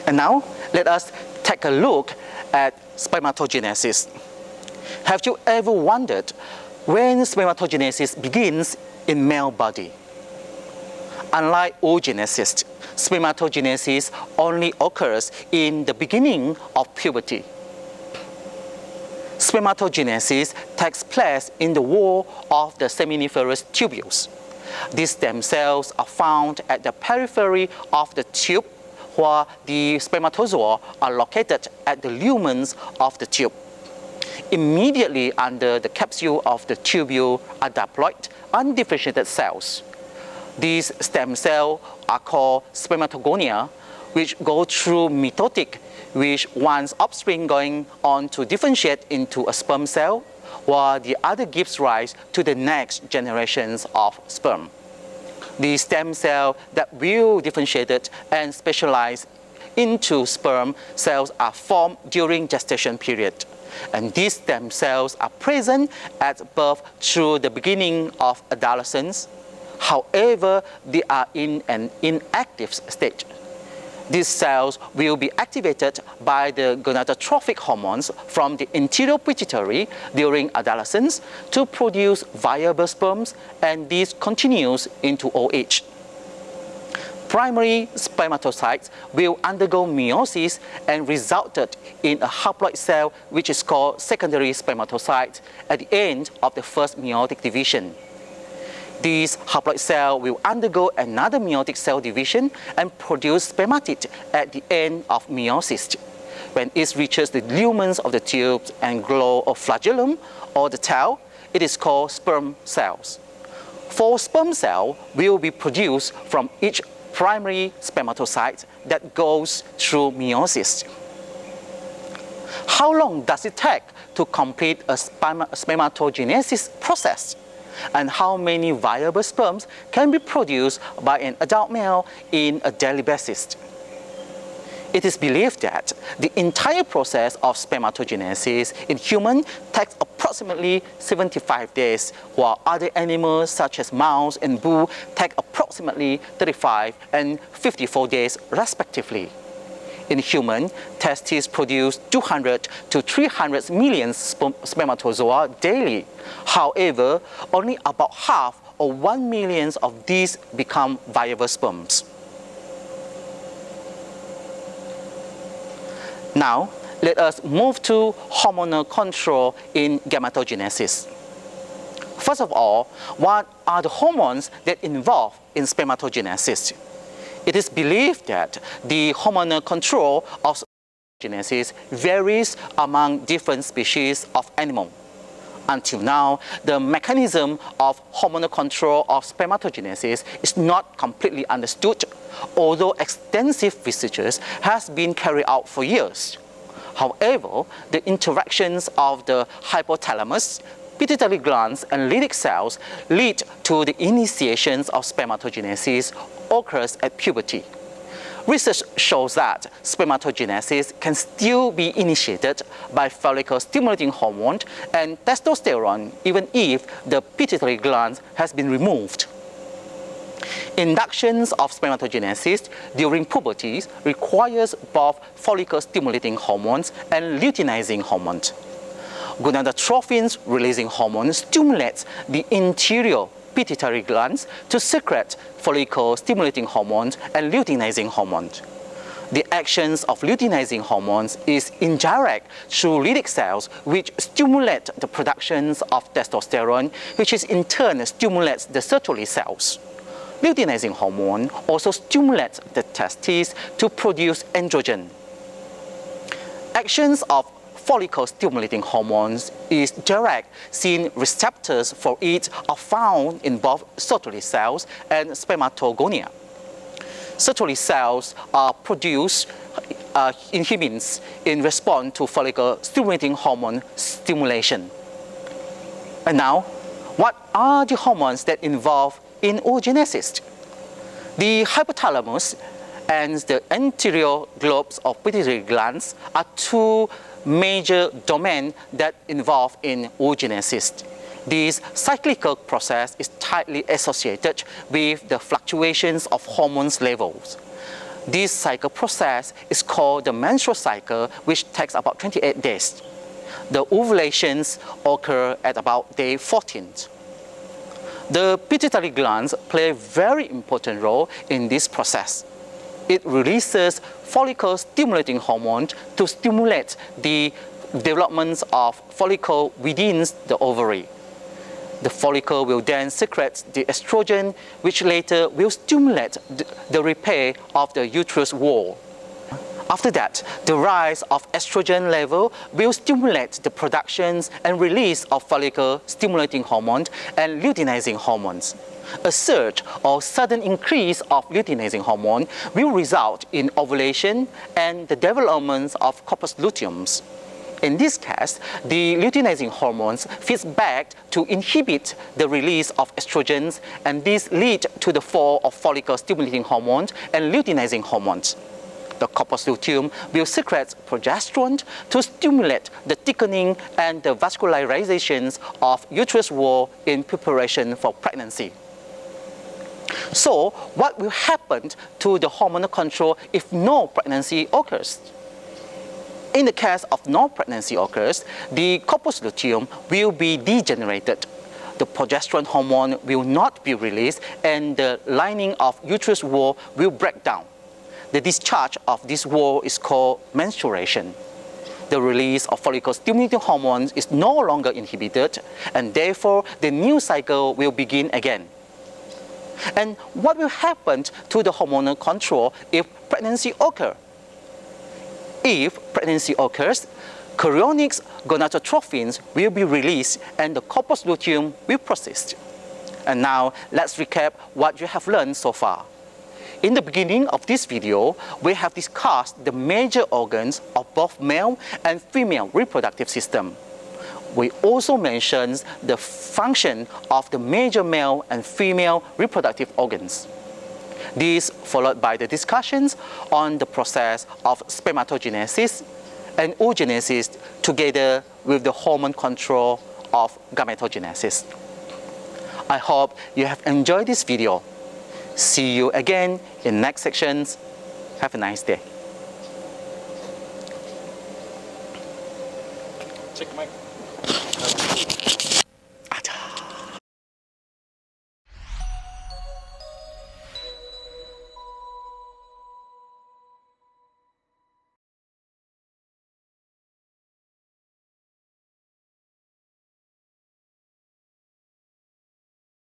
And now, let us take a look at spermatogenesis. Have you ever wondered when spermatogenesis begins in male body? Unlike oogenesis, spermatogenesis only occurs in the beginning of puberty. Spermatogenesis takes place in the wall of the seminiferous tubules. These stem cells are found at the periphery of the tube, where the spermatozoa are located at the lumens of the tube. Immediately under the capsule of the tubule are diploid, undifferentiated cells. These stem cells are called spermatogonia, which go through mitotic, with one's offspring going on to differentiate into a sperm cell, while the other gives rise to the next generations of sperm. The stem cells that will differentiate and specialize into sperm cells are formed during gestation period. And these stem cells are present at birth through the beginning of adolescence. However, they are in an inactive state. These cells will be activated by the gonadotrophic hormones from the anterior pituitary during adolescence to produce viable sperms, and this continues into old age. Primary spermatocytes will undergo meiosis and resulted in a haploid cell, which is called secondary spermatocyte, at the end of the first meiotic division. These haploid cells will undergo another meiotic cell division and produce spermatid at the end of meiosis. When it reaches the lumens of the tube and glow of flagellum or the tail, it is called sperm cells. 4 sperm cells will be produced from each primary spermatocyte that goes through meiosis. How long does it take to complete a spermatogenesis process? And how many viable sperms can be produced by an adult male in a daily basis? It is believed that the entire process of spermatogenesis in humans takes approximately 75 days, while other animals such as mouse and bull take approximately 35 and 54 days respectively. In humans, testes produce 200 to 300 million spermatozoa daily. However, only about half or 1 million of these become viable sperms. Now, let us move to hormonal control in gametogenesis. First of all, what are the hormones that involve in spermatogenesis? It is believed that the hormonal control of spermatogenesis varies among different species of animal. Until now, the mechanism of hormonal control of spermatogenesis is not completely understood, although extensive research has been carried out for years. However, the interactions of the hypothalamus, pituitary glands, and Leydig cells lead to the initiations of spermatogenesis occurs at puberty. Research shows that spermatogenesis can still be initiated by follicle-stimulating hormone and testosterone even if the pituitary gland has been removed. Inductions of spermatogenesis during puberty requires both follicle-stimulating hormones and luteinizing hormones. Gonadotrophin-releasing hormone stimulates the interior pituitary glands to secrete follicle-stimulating hormones and luteinizing hormones. The actions of luteinizing hormones is indirect through Leydig cells, which stimulate the production of testosterone, which is in turn stimulates the Sertoli cells. Luteinizing hormone also stimulates the testes to produce androgen. Actions of follicle-stimulating hormones is direct, since receptors for it are found in both Sertoli cells and spermatogonia. Sertoli cells produce inhibins in response to follicle-stimulating hormone stimulation. And now, what are the hormones that involve in oogenesis? The hypothalamus and the anterior lobes of pituitary glands are 2 major domains that involve in oogenesis. This cyclical process is tightly associated with the fluctuations of hormones levels. This cycle process is called the menstrual cycle, which takes about 28 days. The ovulations occur at about day 14. The pituitary glands play a very important role in this process. It releases follicle-stimulating hormone to stimulate the development of follicle within the ovary. The follicle will then secrete the estrogen, which later will stimulate the repair of the uterus wall. After that, the rise of estrogen level will stimulate the production and release of follicle-stimulating hormone and luteinizing hormones. A surge or sudden increase of luteinizing hormone will result in ovulation and the development of corpus luteums. In this case, the luteinizing hormones feed back to inhibit the release of estrogens, and this leads to the fall of follicle-stimulating hormones and luteinizing hormones. The corpus luteum will secrete progesterone to stimulate the thickening and the vascularization of uterus wall in preparation for pregnancy. So, what will happen to the hormonal control if no pregnancy occurs? In the case of no pregnancy occurs, the corpus luteum will be degenerated. The progesterone hormone will not be released, and the lining of uterus wall will break down. The discharge of this wall is called menstruation. The release of follicle-stimulating hormones is no longer inhibited, and therefore the new cycle will begin again. And what will happen to the hormonal control if pregnancy occurs? If pregnancy occurs, chorionic gonadotropins will be released and the corpus luteum will persist. And now let's recap what you have learned so far. In the beginning of this video, we have discussed the major organs of both male and female reproductive system. We also mentioned the function of the major male and female reproductive organs. This followed by the discussions on the process of spermatogenesis and oogenesis together with the hormone control of gametogenesis. I hope you have enjoyed this video. See you again in next sections. Have a nice day.